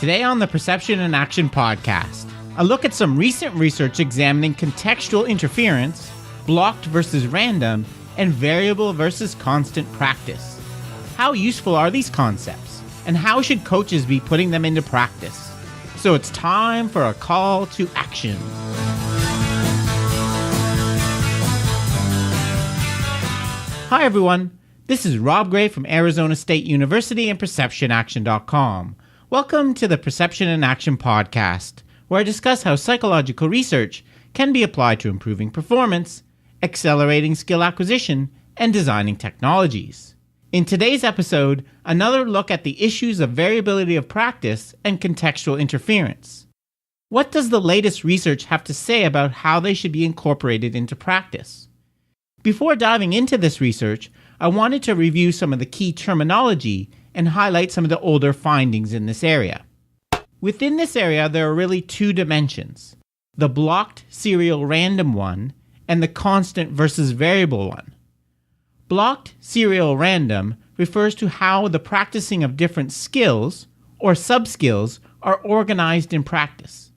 Today on the Perception and Action podcast, a look at some recent research examining contextual interference, blocked versus random, and variable versus constant practice. How useful are these concepts, and how should coaches be putting them into practice? So it's time for a call to action. Hi everyone, this is Rob Gray from Arizona State University and PerceptionAction.com. Welcome to the Perception and Action podcast, where I discuss how psychological research can be applied to improving performance, accelerating skill acquisition, and designing technologies. In today's episode, another look at the issues of variability of practice and contextual interference. What does the latest research have to say about how they should be incorporated into practice? Before diving into this research, I wanted to review some of the key terminology and highlight some of the older findings in this area. Within this area, there are really two dimensions: the blocked serial random one and the constant versus variable one. Blocked serial random refers to how the practicing of different skills or sub-skills are organized in practice.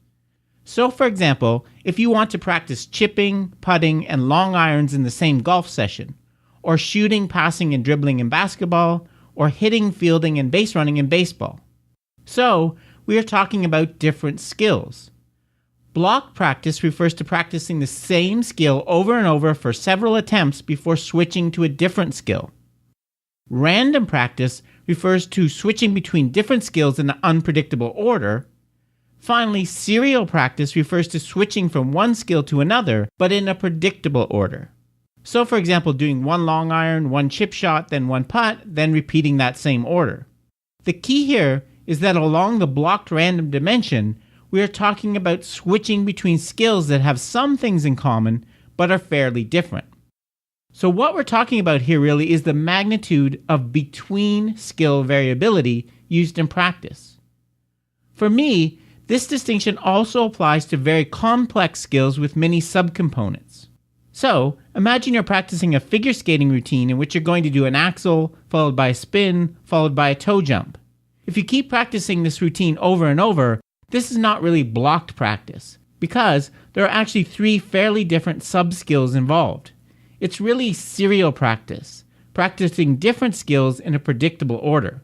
So, for example, if you want to practice chipping, putting, and long irons in the same golf session, or shooting, passing, and dribbling in basketball, or hitting, fielding, and base running in baseball. So, we are talking about different skills. Block practice refers to practicing the same skill over and over for several attempts before switching to a different skill. Random practice refers to switching between different skills in an unpredictable order. Finally, serial practice refers to switching from one skill to another, but in a predictable order. So, for example, doing one long iron, one chip shot, then one putt, then repeating that same order. The key here is that along the blocked random dimension, we are talking about switching between skills that have some things in common, but are fairly different. So what we're talking about here really is the magnitude of between skill variability used in practice. For me, this distinction also applies to very complex skills with many subcomponents. So, imagine you're practicing a figure skating routine in which you're going to do an axel, followed by a spin, followed by a toe jump. If you keep practicing this routine over and over, this is not really blocked practice, because there are actually three fairly different sub-skills involved. It's really serial practice, practicing different skills in a predictable order.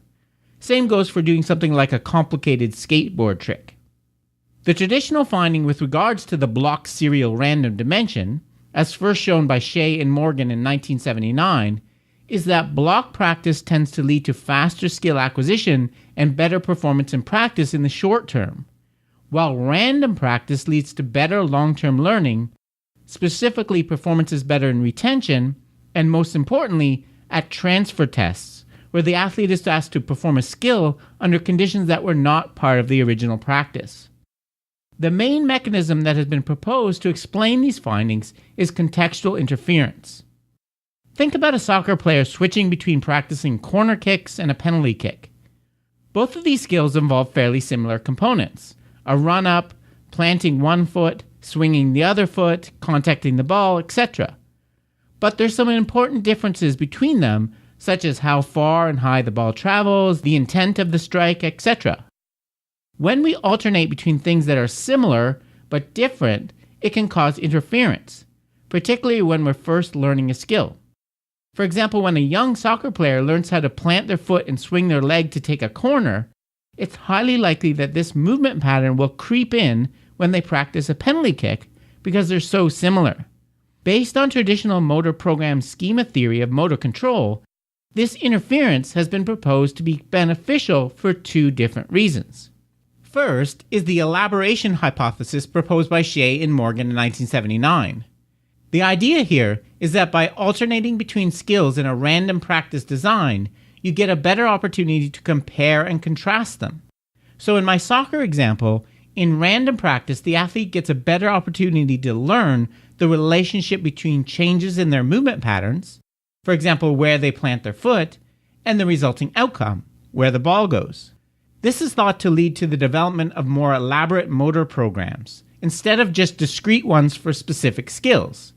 Same goes for doing something like a complicated skateboard trick. The traditional finding with regards to the blocked serial random dimension, as first shown by Shea and Morgan in 1979, is that block practice tends to lead to faster skill acquisition and better performance in practice in the short term, while random practice leads to better long-term learning, specifically performance is better in retention, and most importantly, at transfer tests, where the athlete is asked to perform a skill under conditions that were not part of the original practice. The main mechanism that has been proposed to explain these findings is contextual interference. Think about a soccer player switching between practicing corner kicks and a penalty kick. Both of these skills involve fairly similar components: a run-up, planting one foot, swinging the other foot, contacting the ball, etc. But there's some important differences between them, such as how far and high the ball travels, the intent of the strike, etc. When we alternate between things that are similar but different, it can cause interference, particularly when we're first learning a skill. For example, when a young soccer player learns how to plant their foot and swing their leg to take a corner, it's highly likely that this movement pattern will creep in when they practice a penalty kick because they're so similar. Based on traditional motor program schema theory of motor control, this interference has been proposed to be beneficial for two different reasons. First is the elaboration hypothesis proposed by Shea and Morgan in 1979. The idea here is that by alternating between skills in a random practice design, you get a better opportunity to compare and contrast them. So in my soccer example, in random practice, the athlete gets a better opportunity to learn the relationship between changes in their movement patterns, for example, where they plant their foot, and the resulting outcome, where the ball goes. This is thought to lead to the development of more elaborate motor programs, instead of just discrete ones for specific skills.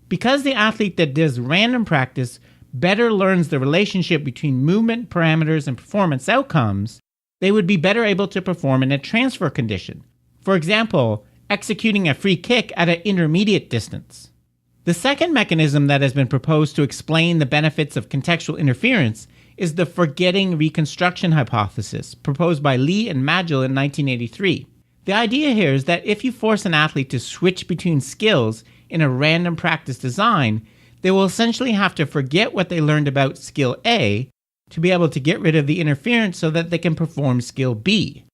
Because the athlete that does random practice better learns the relationship between movement parameters and performance outcomes, they would be better able to perform in a transfer condition. For example, executing a free kick at an intermediate distance. The second mechanism that has been proposed to explain the benefits of contextual interference is the forgetting reconstruction hypothesis, proposed by Lee and Magil in 1983. The idea here is that if you force an athlete to switch between skills in a random practice design, they will essentially have to forget what they learned about skill A to be able to get rid of the interference so that they can perform skill B.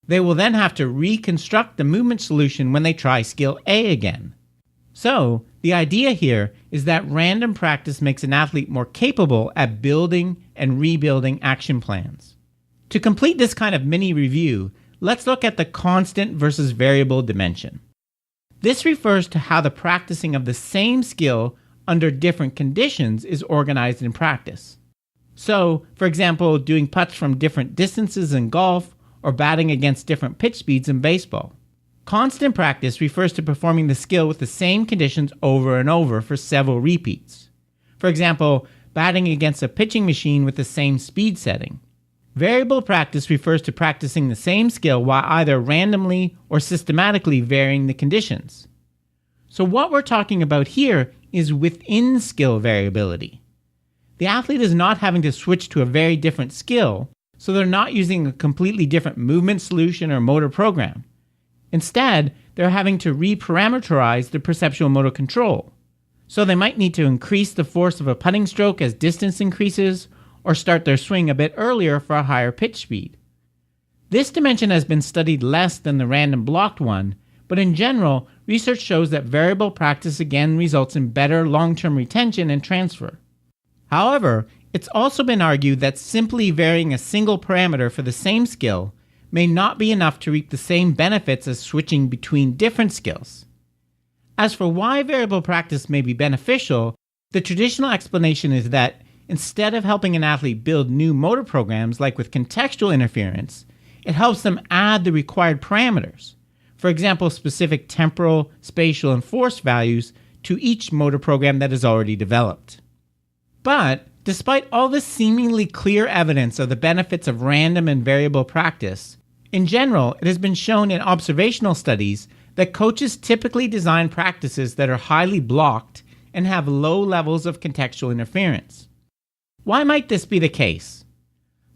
They will then have to reconstruct the movement solution when they try skill A again. So, the idea here is that random practice makes an athlete more capable at building and rebuilding action plans. To complete this kind of mini review, let's look at the constant versus variable dimension. This refers to how the practicing of the same skill under different conditions is organized in practice. So, for example, doing putts from different distances in golf or batting against different pitch speeds in baseball. Constant practice refers to performing the skill with the same conditions over and over for several repeats. For example, batting against a pitching machine with the same speed setting. Variable practice refers to practicing the same skill while either randomly or systematically varying the conditions. So what we're talking about here is within skill variability. The athlete is not having to switch to a very different skill, so they're not using a completely different movement solution or motor program. Instead, they're having to reparameterize the perceptual motor control. So they might need to increase the force of a putting stroke as distance increases, or start their swing a bit earlier for a higher pitch speed. This dimension has been studied less than the random blocked one, but in general, research shows that variable practice again results in better long-term retention and transfer. However, it's also been argued that simply varying a single parameter for the same skill may not be enough to reap the same benefits as switching between different skills. As for why variable practice may be beneficial, the traditional explanation is that instead of helping an athlete build new motor programs like with contextual interference, it helps them add the required parameters. For example, specific temporal, spatial, and force values to each motor program that is already developed. But despite all this seemingly clear evidence of the benefits of random and variable practice, in general, it has been shown in observational studies that coaches typically design practices that are highly blocked and have low levels of contextual interference. Why might this be the case?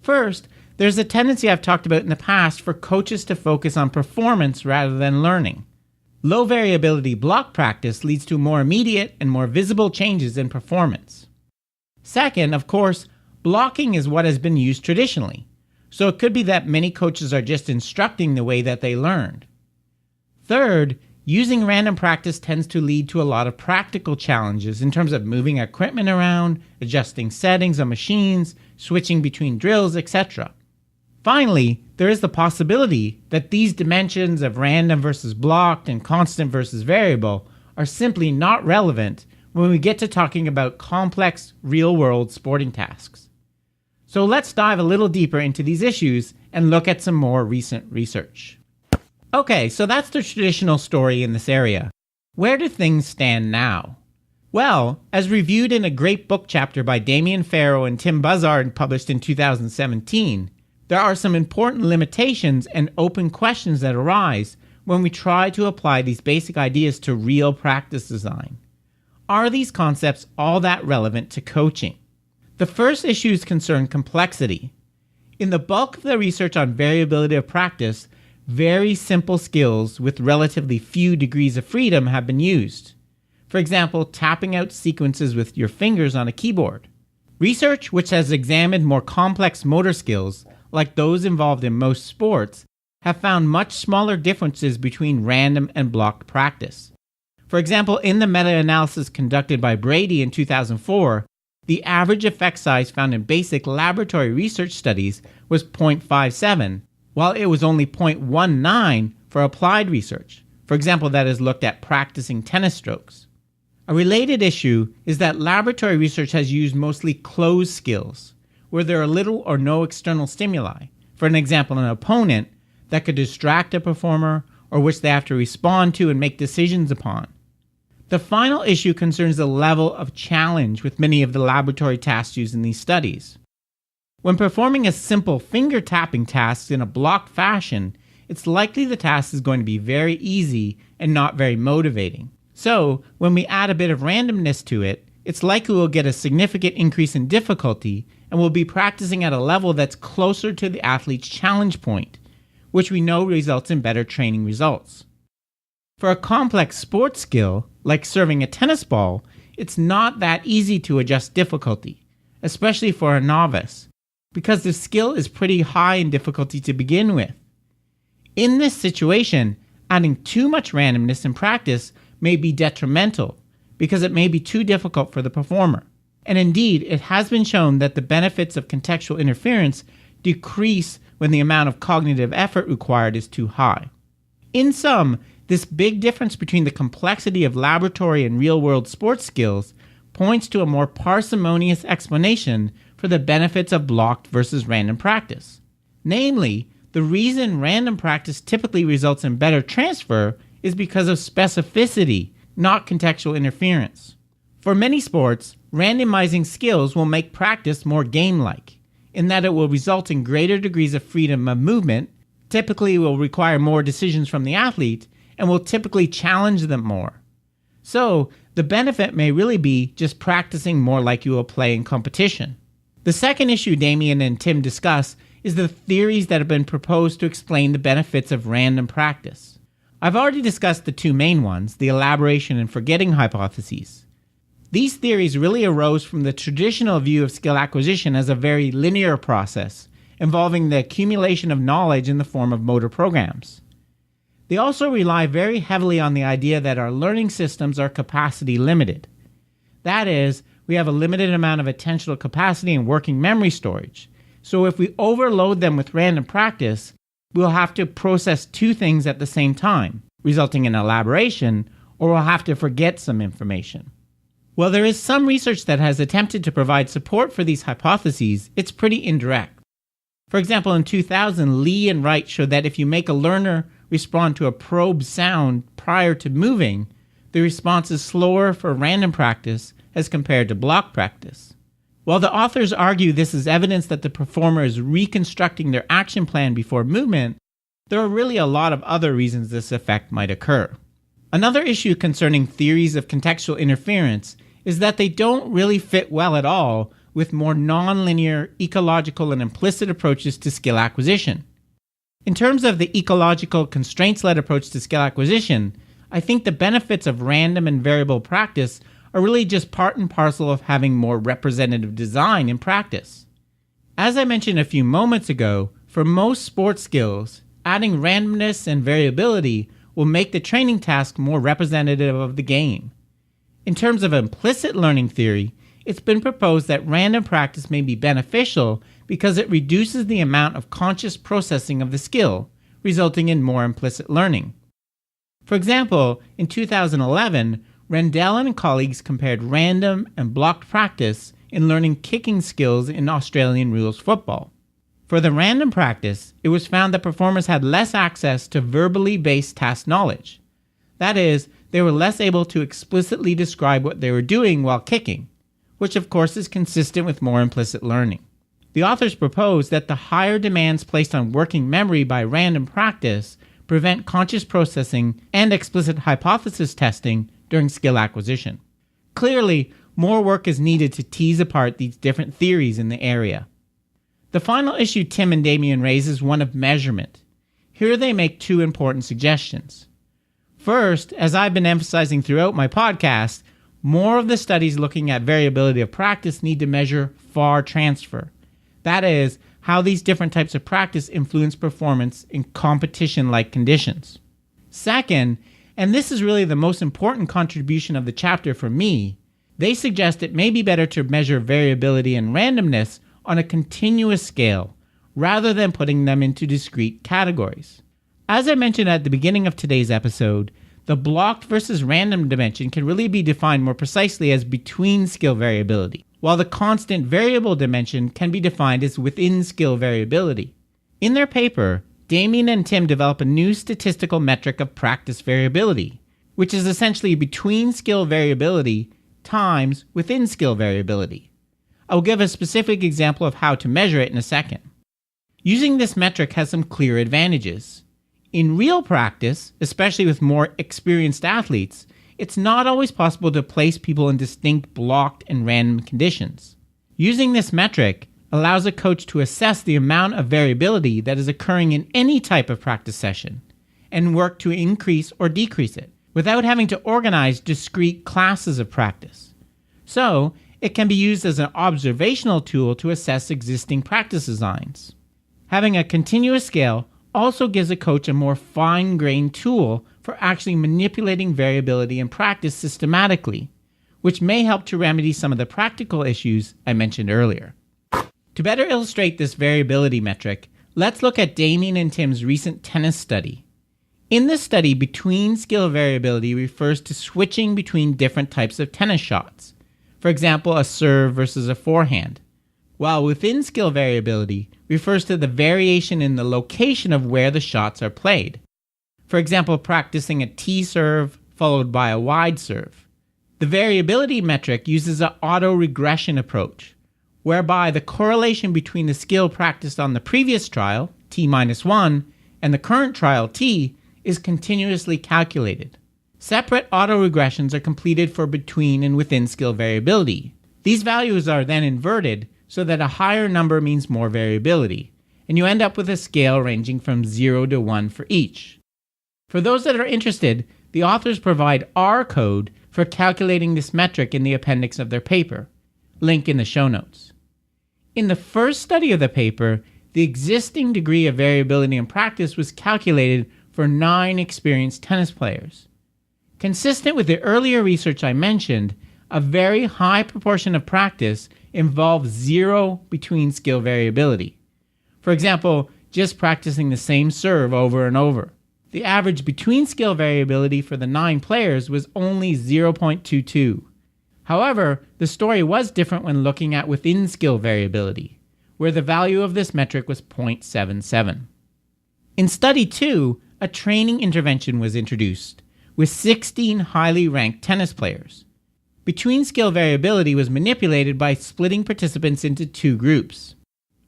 First, there's a tendency I've talked about in the past for coaches to focus on performance rather than learning. Low variability block practice leads to more immediate and more visible changes in performance. Second, of course, blocking is what has been used traditionally, so it could be that many coaches are just instructing the way that they learned. Third, using random practice tends to lead to a lot of practical challenges in terms of moving equipment around, adjusting settings on machines, switching between drills, etc. Finally, there is the possibility that these dimensions of random versus blocked and constant versus variable are simply not relevant when we get to talking about complex, real-world sporting tasks. So let's dive a little deeper into these issues and look at some more recent research. Okay, so that's the traditional story in this area. Where do things stand now? Well, as reviewed in a great book chapter by Damien Farrow and Tim Buzzard published in 2017, there are some important limitations and open questions that arise when we try to apply these basic ideas to real practice design. Are these concepts all that relevant to coaching? The first issues concern complexity. In the bulk of the research on variability of practice, very simple skills with relatively few degrees of freedom have been used. For example, tapping out sequences with your fingers on a keyboard. Research which has examined more complex motor skills, like those involved in most sports, have found much smaller differences between random and blocked practice. For example, in the meta-analysis conducted by Brady in 2004, the average effect size found in basic laboratory research studies was 0.57, while it was only 0.19 for applied research, for example, that has looked at practicing tennis strokes. A related issue is that laboratory research has used mostly closed skills, where there are little or no external stimuli, for an example, an opponent that could distract a performer or which they have to respond to and make decisions upon. The final issue concerns the level of challenge with many of the laboratory tasks used in these studies. When performing a simple finger tapping task in a blocked fashion, it's likely the task is going to be very easy and not very motivating. So, when we add a bit of randomness to it, it's likely we'll get a significant increase in difficulty and we'll be practicing at a level that's closer to the athlete's challenge point, which we know results in better training results. For a complex sports skill, like serving a tennis ball, it's not that easy to adjust difficulty, especially for a novice, because the skill is pretty high in difficulty to begin with. In this situation, adding too much randomness in practice may be detrimental because it may be too difficult for the performer. And indeed, it has been shown that the benefits of contextual interference decrease when the amount of cognitive effort required is too high. In sum, this big difference between the complexity of laboratory and real-world sports skills points to a more parsimonious explanation for the benefits of blocked versus random practice. Namely, the reason random practice typically results in better transfer is because of specificity, not contextual interference. For many sports, randomizing skills will make practice more game-like, in that it will result in greater degrees of freedom of movement, typically will require more decisions from the athlete, and will typically challenge them more. So, the benefit may really be just practicing more like you will play in competition. The second issue Damien and Tim discuss is the theories that have been proposed to explain the benefits of random practice. I've already discussed the two main ones, the elaboration and forgetting hypotheses. These theories really arose from the traditional view of skill acquisition as a very linear process, involving the accumulation of knowledge in the form of motor programs. They also rely very heavily on the idea that our learning systems are capacity limited. That is, we have a limited amount of attentional capacity and working memory storage. So if we overload them with random practice, we'll have to process two things at the same time, resulting in elaboration, or we'll have to forget some information. While there is some research that has attempted to provide support for these hypotheses, it's pretty indirect. For example, in 2000, Lee and Wright showed that if you make a learner respond to a probe sound prior to moving, the response is slower for random practice as compared to block practice. While the authors argue this is evidence that the performer is reconstructing their action plan before movement, there are really a lot of other reasons this effect might occur. Another issue concerning theories of contextual interference is that they don't really fit well at all with more nonlinear, ecological, and implicit approaches to skill acquisition. In terms of the ecological, constraints-led approach to skill acquisition, I think the benefits of random and variable practice are really just part and parcel of having more representative design in practice. As I mentioned a few moments ago, for most sports skills, adding randomness and variability will make the training task more representative of the game. In terms of implicit learning theory, it's been proposed that random practice may be beneficial because it reduces the amount of conscious processing of the skill, resulting in more implicit learning. For example, in 2011, Rendell and colleagues compared random and blocked practice in learning kicking skills in Australian rules football. For the random practice, it was found that performers had less access to verbally based task knowledge. That is, they were less able to explicitly describe what they were doing while kicking, which of course is consistent with more implicit learning. The authors propose that the higher demands placed on working memory by random practice prevent conscious processing and explicit hypothesis testing during skill acquisition. Clearly, more work is needed to tease apart these different theories in the area. The final issue Tim and Damien raise is one of measurement. Here they make two important suggestions. First, as I've been emphasizing throughout my podcast, more of the studies looking at variability of practice need to measure FAR transfer. That is, how these different types of practice influence performance in competition-like conditions. Second, and this is really the most important contribution of the chapter for me, they suggest it may be better to measure variability and randomness on a continuous scale, rather than putting them into discrete categories. As I mentioned at the beginning of today's episode, the blocked versus random dimension can really be defined more precisely as between skill variability, while the constant variable dimension can be defined as within skill variability. In their paper, Damien and Tim develop a new statistical metric of practice variability, which is essentially between skill variability times within skill variability. I'll give a specific example of how to measure it in a second. Using this metric has some clear advantages. In real practice, especially with more experienced athletes, it's not always possible to place people in distinct blocked and random conditions. Using this metric allows a coach to assess the amount of variability that is occurring in any type of practice session and work to increase or decrease it without having to organize discrete classes of practice. So, it can be used as an observational tool to assess existing practice designs. Having a continuous scale also gives a coach a more fine-grained tool for actually manipulating variability in practice systematically, which may help to remedy some of the practical issues I mentioned earlier. To better illustrate this variability metric, let's look at Damien and Tim's recent tennis study. In this study, between skill variability refers to switching between different types of tennis shots. For example, a serve versus a forehand. While within skill variability refers to the variation in the location of where the shots are played. For example, practicing a T serve followed by a wide serve. The variability metric uses an auto-regression approach, whereby the correlation between the skill practiced on the previous trial, T-1, and the current trial, T, is continuously calculated. Separate autoregressions are completed for between and within skill variability. These values are then inverted so that a higher number means more variability, and you end up with a scale ranging from 0 to 1 for each. For those that are interested, the authors provide R code for calculating this metric in the appendix of their paper. Link in the show notes. In the first study of the paper, the existing degree of variability in practice was calculated for 9 experienced tennis players. Consistent with the earlier research I mentioned, a very high proportion of practice involves zero between skill variability. For example, just practicing the same serve over and over. The average between skill variability for the 9 players was only 0.22. However, the story was different when looking at within skill variability, where the value of this metric was 0.77. In study 2, a training intervention was introduced, with 16 highly ranked tennis players. Between skill variability was manipulated by splitting participants into 2 groups.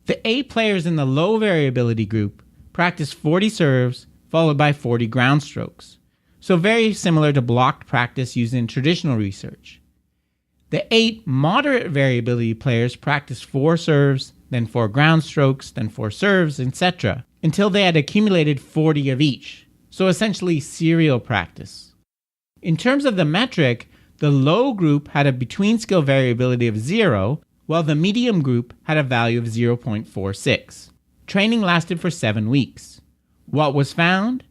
The 8 players in the low variability group practiced 40 serves followed by 40 ground strokes, so very similar to blocked practice used in traditional research. The 8 moderate variability players practiced 4 serves, then 4 ground strokes, then 4 serves, etc., until they had accumulated 40 of each, so essentially serial practice. In terms of the metric, the low group had a between skill variability of 0, while the medium group had a value of 0.46. Training lasted for 7 weeks. What was found?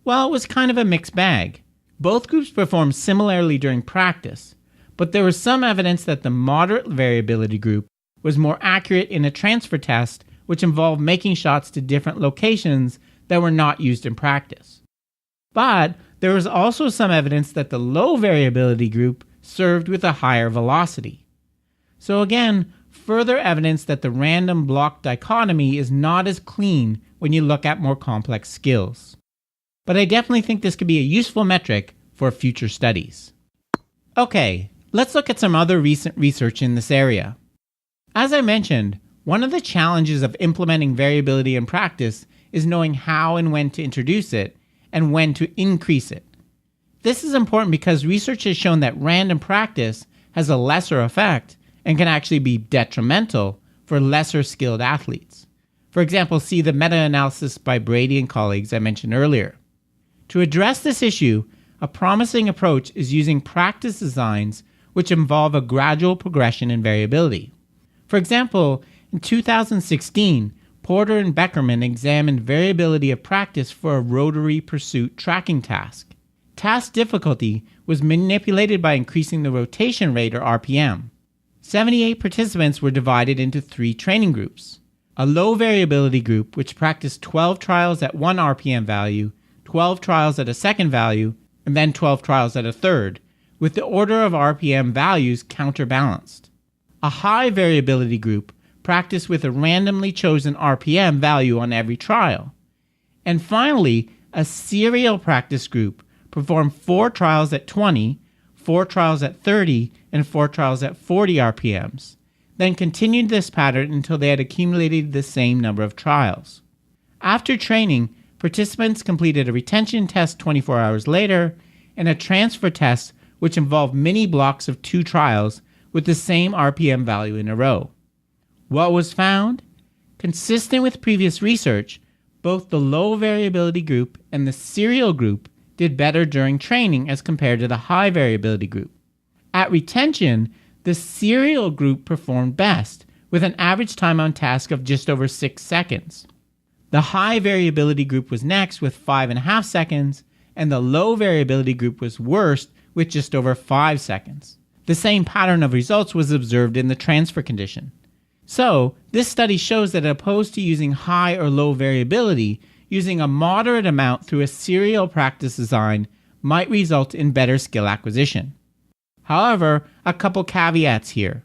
Well, it was kind of a mixed bag. Both groups performed similarly during practice, but there was some evidence that the moderate variability group was more accurate in a transfer test, which involved making shots to different locations that were not used in practice. But there was also some evidence that the low variability group served with a higher velocity. So again, further evidence that the random block dichotomy is not as clean when you look at more complex skills. But I definitely think this could be a useful metric for future studies. Okay, let's look at some other recent research in this area. As I mentioned, one of the challenges of implementing variability in practice is knowing how and when to introduce it and when to increase it. This is important because research has shown that random practice has a lesser effect and can actually be detrimental for lesser skilled athletes. For example, see the meta-analysis by Brady and colleagues I mentioned earlier. To address this issue, a promising approach is using practice designs which involve a gradual progression in variability. For example, in 2016, Porter and Beckerman examined variability of practice for a rotary pursuit tracking task. Task difficulty was manipulated by increasing the rotation rate or RPM. 78 participants were divided into 3 training groups. A low variability group which practiced 12 trials at 1 RPM value, 12 trials at a second value, and then 12 trials at a third, with the order of RPM values counterbalanced. A high variability group practiced with a randomly chosen RPM value on every trial. And finally, a serial practice group performed 4 trials at 20, 4 trials at 30, and 4 trials at 40 RPMs. then continued this pattern until they had accumulated the same number of trials. After training, participants completed a retention test 24 hours later and a transfer test which involved mini blocks of 2 trials with the same RPM value in a row. What was found? Consistent with previous research, both the low variability group and the serial group did better during training as compared to the high variability group. At retention, the serial group performed best, with an average time on task of just over 6 seconds. The high variability group was next with 5.5 seconds, and the low variability group was worst with just over 5 seconds. The same pattern of results was observed in the transfer condition. So, this study shows that opposed to using high or low variability, using a moderate amount through a serial practice design might result in better skill acquisition. However, a couple caveats here.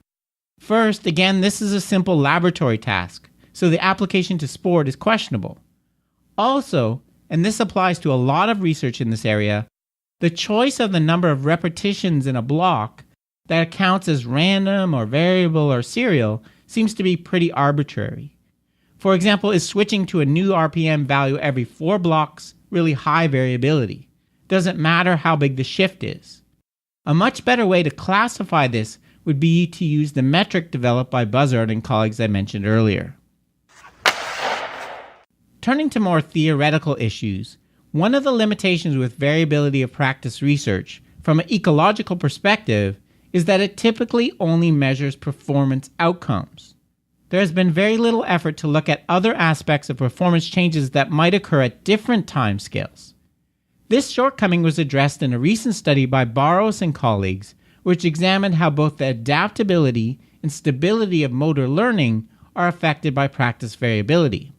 First, again, this is a simple laboratory task, so the application to sport is questionable. Also, and this applies to a lot of research in this area, the choice of the number of repetitions in a block that counts as random or variable or serial seems to be pretty arbitrary. For example, is switching to a new RPM value every 4 blocks really high variability? Doesn't matter how big the shift is. A much better way to classify this would be to use the metric developed by Buzzard and colleagues I mentioned earlier. Turning to more theoretical issues, one of the limitations with variability of practice research from an ecological perspective is that it typically only measures performance outcomes. There has been very little effort to look at other aspects of performance changes that might occur at different timescales. This shortcoming was addressed in a recent study by Barros and colleagues, which examined how both the adaptability and stability of motor learning are affected by practice variability.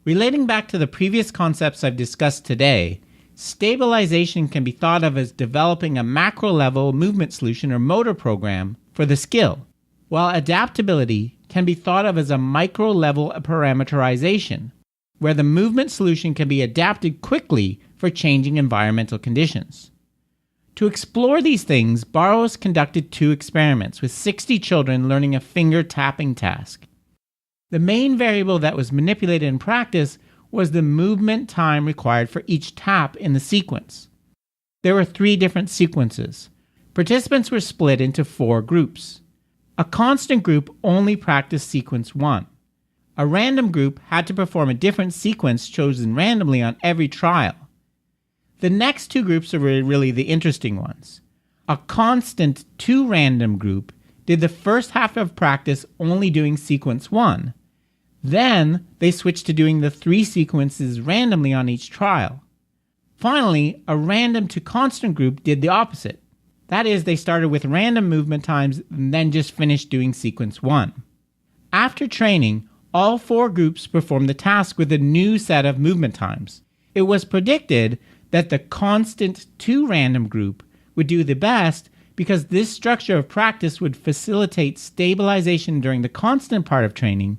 Relating back to the previous concepts I've discussed today, stabilization can be thought of as developing a macro-level movement solution or motor program for the skill, while adaptability can be thought of as a micro-level parameterization, where the movement solution can be adapted quickly for changing environmental conditions. To explore these things, Barros conducted 2 experiments with 60 children learning a finger tapping task. The main variable that was manipulated in practice was the movement time required for each tap in the sequence. There were 3 different sequences. Participants were split into 4 groups. A constant group only practiced sequence 1. A random group had to perform a different sequence chosen randomly on every trial. The next 2 groups are really the interesting ones. A constant 2 random group did the first half of practice only doing sequence 1. Then they switched to doing the 3 sequences randomly on each trial. Finally, a random to constant group did the opposite. That is, they started with random movement times and then just finished doing sequence 1. After training, all 4 groups performed the task with a new set of movement times. It was predicted that the constant 2 random group would do the best because this structure of practice would facilitate stabilization during the constant part of training,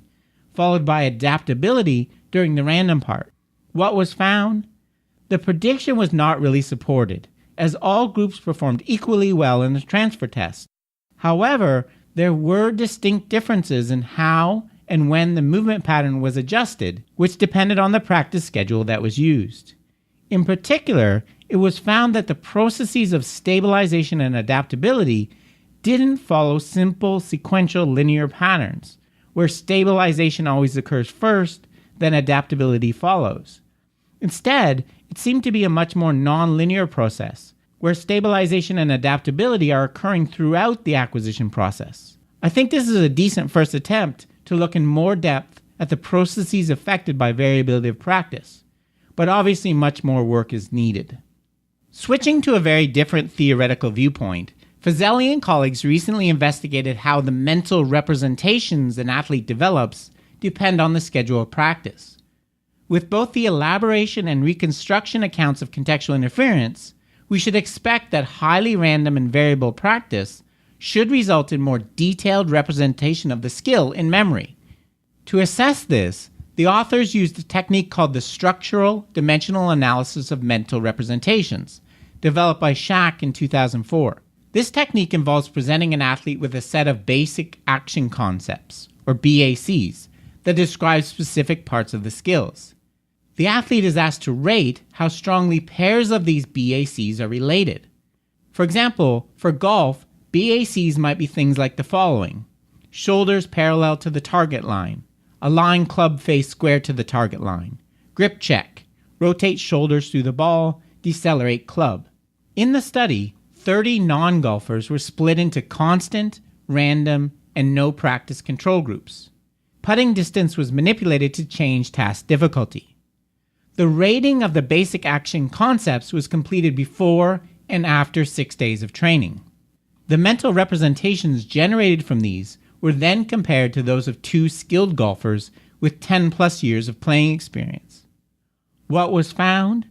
followed by adaptability during the random part. What was found? The prediction was not really supported, as all groups performed equally well in the transfer test. However, there were distinct differences in how and when the movement pattern was adjusted, which depended on the practice schedule that was used. In particular, it was found that the processes of stabilization and adaptability didn't follow simple sequential linear patterns, where stabilization always occurs first, then adaptability follows. Instead, it seemed to be a much more non-linear process, where stabilization and adaptability are occurring throughout the acquisition process. I think this is a decent first attempt to look in more depth at the processes affected by variability of practice, but obviously much more work is needed. Switching to a very different theoretical viewpoint, Fazeli and colleagues recently investigated how the mental representations an athlete develops depend on the schedule of practice. With both the elaboration and reconstruction accounts of contextual interference, we should expect that highly random and variable practice should result in more detailed representation of the skill in memory. To assess this, the authors used a technique called the structural dimensional analysis of mental representations, developed by Shack in 2004. This technique involves presenting an athlete with a set of basic action concepts, or BACs, that describe specific parts of the skills. The athlete is asked to rate how strongly pairs of these BACs are related. For example, for golf, BACs might be things like the following: shoulders parallel to the target line, align club face square to the target line, grip check, rotate shoulders through the ball, decelerate club. In the study, 30 non-golfers were split into constant, random, and no practice control groups. Putting distance was manipulated to change task difficulty. The rating of the basic action concepts was completed before and after 6 days of training. The mental representations generated from these were then compared to those of 2 skilled golfers with 10 plus years of playing experience. What was found?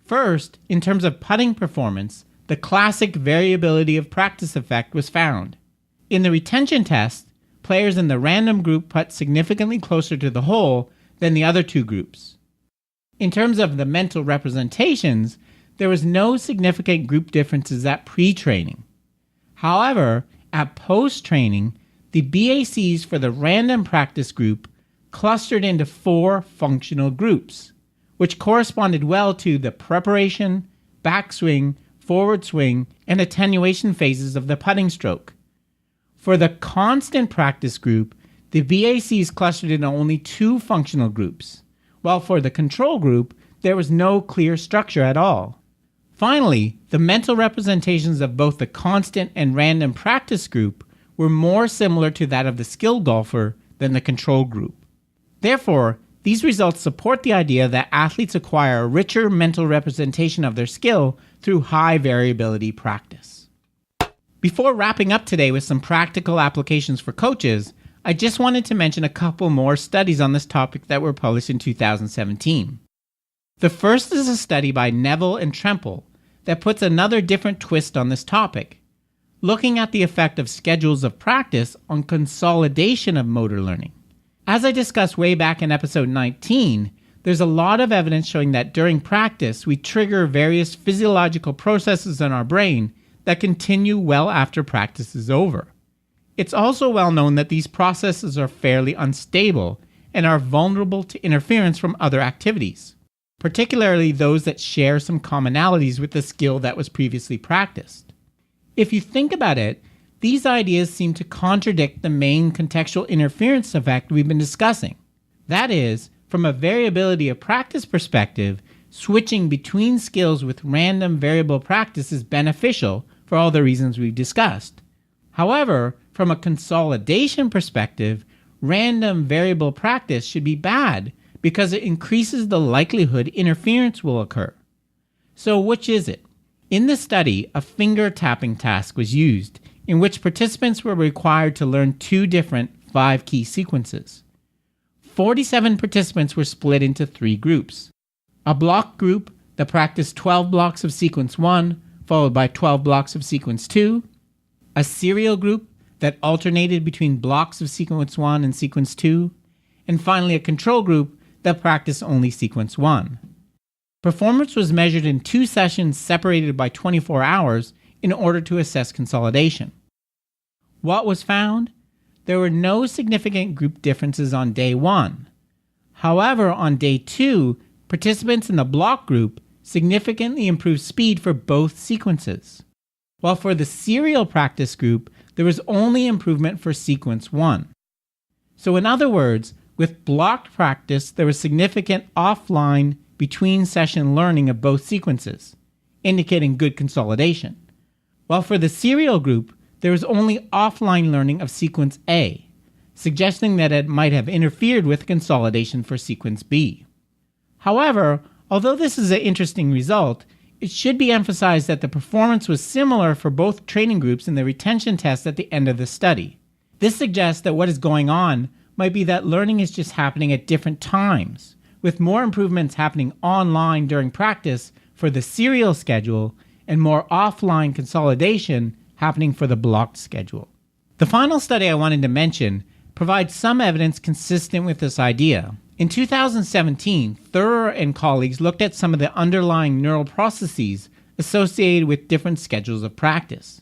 First, in terms of putting performance, the classic variability of practice effect was found. In the retention test, players in the random group putt significantly closer to the hole than the other 2 groups. In terms of the mental representations, there was no significant group differences at pre-training. However, at post-training, the BACs for the random practice group clustered into 4 functional groups, which corresponded well to the preparation, backswing, forward swing, and attenuation phases of the putting stroke. For the constant practice group, the BACs clustered into only 2 functional groups, while for the control group, there was no clear structure at all. Finally, the mental representations of both the constant and random practice group were more similar to that of the skilled golfer than the control group. Therefore, these results support the idea that athletes acquire a richer mental representation of their skill through high variability practice. Before wrapping up today with some practical applications for coaches, I just wanted to mention a couple more studies on this topic that were published in 2017. The first is a study by Neville and Tremple that puts another different twist on this topic, looking at the effect of schedules of practice on consolidation of motor learning. As I discussed way back in episode 19, there's a lot of evidence showing that during practice, we trigger various physiological processes in our brain that continue well after practice is over. It's also well known that these processes are fairly unstable and are vulnerable to interference from other activities, particularly those that share some commonalities with the skill that was previously practiced. If you think about it, these ideas seem to contradict the main contextual interference effect we've been discussing. That is, from a variability of practice perspective, switching between skills with random variable practice is beneficial for all the reasons we've discussed. However, from a consolidation perspective, random variable practice should be bad because it increases the likelihood interference will occur. So which is it? In the study, a finger tapping task was used, in which participants were required to learn 2 different 5-key sequences. 47 participants were split into 3 groups. A block group that practiced 12 blocks of sequence 1, followed by 12 blocks of sequence 2. A serial group that alternated between blocks of sequence 1 and sequence 2. And finally, a control group that practiced only sequence 1. Performance was measured in 2 sessions separated by 24 hours in order to assess consolidation. What was found? There were no significant group differences on day 1. However, on day 2, participants in the block group significantly improved speed for both sequences, while for the serial practice group, there was only improvement for sequence 1. So in other words, with blocked practice, there was significant offline between session learning of both sequences, indicating good consolidation. While for the serial group, there was only offline learning of sequence A, suggesting that it might have interfered with consolidation for sequence B. However, although this is an interesting result, it should be emphasized that the performance was similar for both training groups in the retention test at the end of the study. This suggests that what is going on might be that learning is just happening at different times, with more improvements happening online during practice for the serial schedule and more offline consolidation happening for the blocked schedule. The final study I wanted to mention provides some evidence consistent with this idea. In 2017, Thurr and colleagues looked at some of the underlying neural processes associated with different schedules of practice.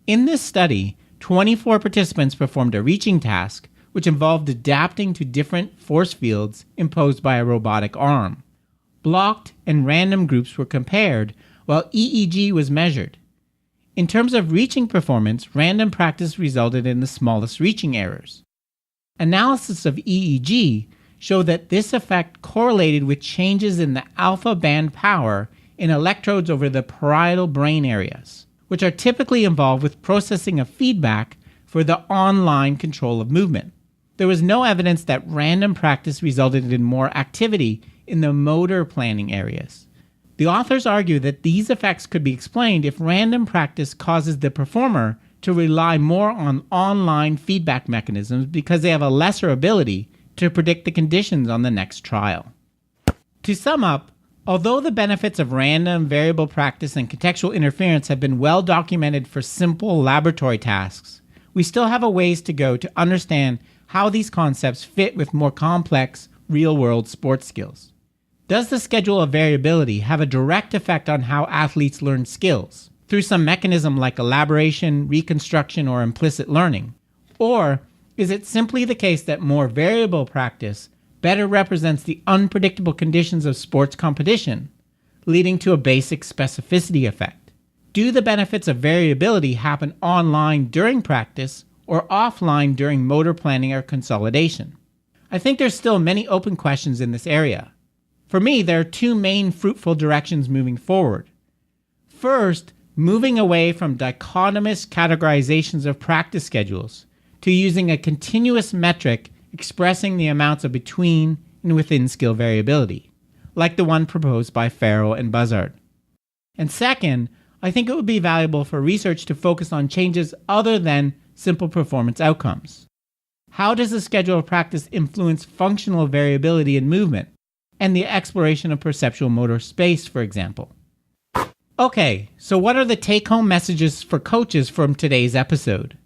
In this study, 24 participants performed a reaching task, which involved adapting to different force fields imposed by a robotic arm. Blocked and random groups were compared, while EEG was measured. In terms of reaching performance, random practice resulted in the smallest reaching errors. Analysis of EEG showed that this effect correlated with changes in the alpha band power in electrodes over the parietal brain areas, which are typically involved with processing of feedback for the online control of movement. There was no evidence that random practice resulted in more activity in the motor planning areas. The authors argue that these effects could be explained if random practice causes the performer to rely more on online feedback mechanisms because they have a lesser ability to predict the conditions on the next trial. To sum up, although the benefits of random variable practice and contextual interference have been well documented for simple laboratory tasks, we still have a ways to go to understand how these concepts fit with more complex, real-world sports skills. Does the schedule of variability have a direct effect on how athletes learn skills, through some mechanism like elaboration, reconstruction, or implicit learning? Or is it simply the case that more variable practice better represents the unpredictable conditions of sports competition, leading to a basic specificity effect? Do the benefits of variability happen online during practice or offline during motor planning or consolidation? I think there's still many open questions in this area. For me, there are two main fruitful directions moving forward. First, moving away from dichotomous categorizations of practice schedules to using a continuous metric expressing the amounts of between and within skill variability, like the one proposed by Farrell and Buzzard. And second, I think it would be valuable for research to focus on changes other than simple performance outcomes. How does the schedule of practice influence functional variability in movement and the exploration of perceptual motor space, for example? Okay, so what are the take-home messages for coaches from today's episode?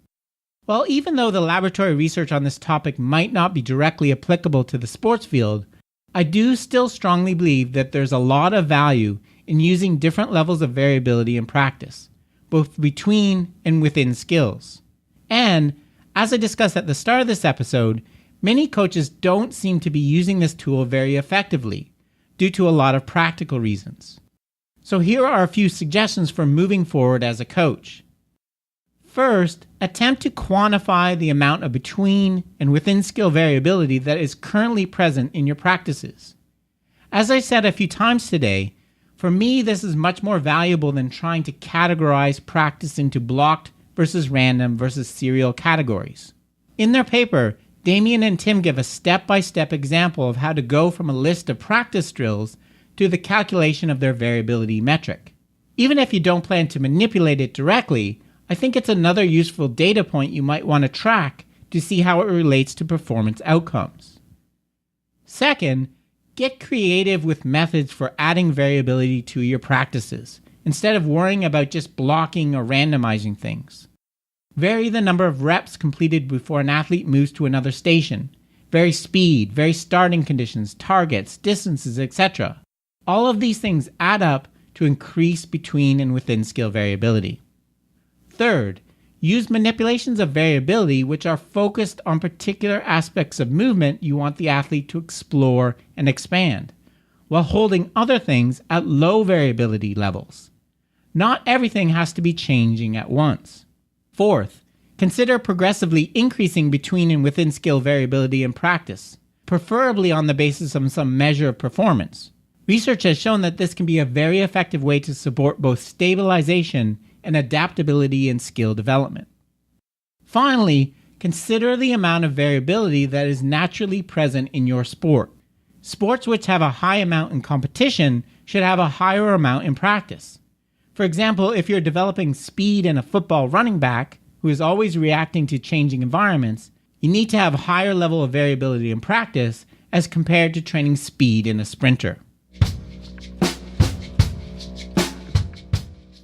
Well, even though the laboratory research on this topic might not be directly applicable to the sports field, I do still strongly believe that there's a lot of value in using different levels of variability in practice, both between and within skills. And, as I discussed at the start of this episode, many coaches don't seem to be using this tool very effectively, due to a lot of practical reasons. So here are a few suggestions for moving forward as a coach. First, attempt to quantify the amount of between and within skill variability that is currently present in your practices. As I said a few times today, for me this is much more valuable than trying to categorize practice into blocked versus random versus serial categories. In their paper, Damien and Tim give a step-by-step example of how to go from a list of practice drills to the calculation of their variability metric. Even if you don't plan to manipulate it directly, I think it's another useful data point you might want to track to see how it relates to performance outcomes. Second, get creative with methods for adding variability to your practices, instead of worrying about just blocking or randomizing things. Vary the number of reps completed before an athlete moves to another station. Vary speed, vary starting conditions, targets, distances, etc. All of these things add up to increase between and within skill variability. Third, use manipulations of variability which are focused on particular aspects of movement you want the athlete to explore and expand, while holding other things at low variability levels. Not everything has to be changing at once. Fourth, consider progressively increasing between and within skill variability in practice, preferably on the basis of some measure of performance. Research has shown that this can be a very effective way to support both stabilization and adaptability in skill development. Finally, consider the amount of variability that is naturally present in your sport. Sports which have a high amount in competition should have a higher amount in practice. For example, if you're developing speed in a football running back who is always reacting to changing environments, you need to have a higher level of variability in practice as compared to training speed in a sprinter.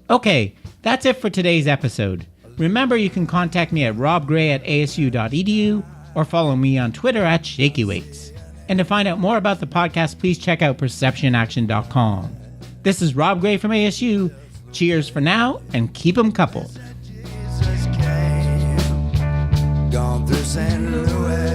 Okay, that's it for today's episode. Remember, you can contact me at robgray@asu.edu or follow me on Twitter at ShakyWeights. And to find out more about the podcast, please check out perceptionaction.com. This is Rob Gray from ASU. Cheers for now, and keep 'em coupled. gone through St. Louis.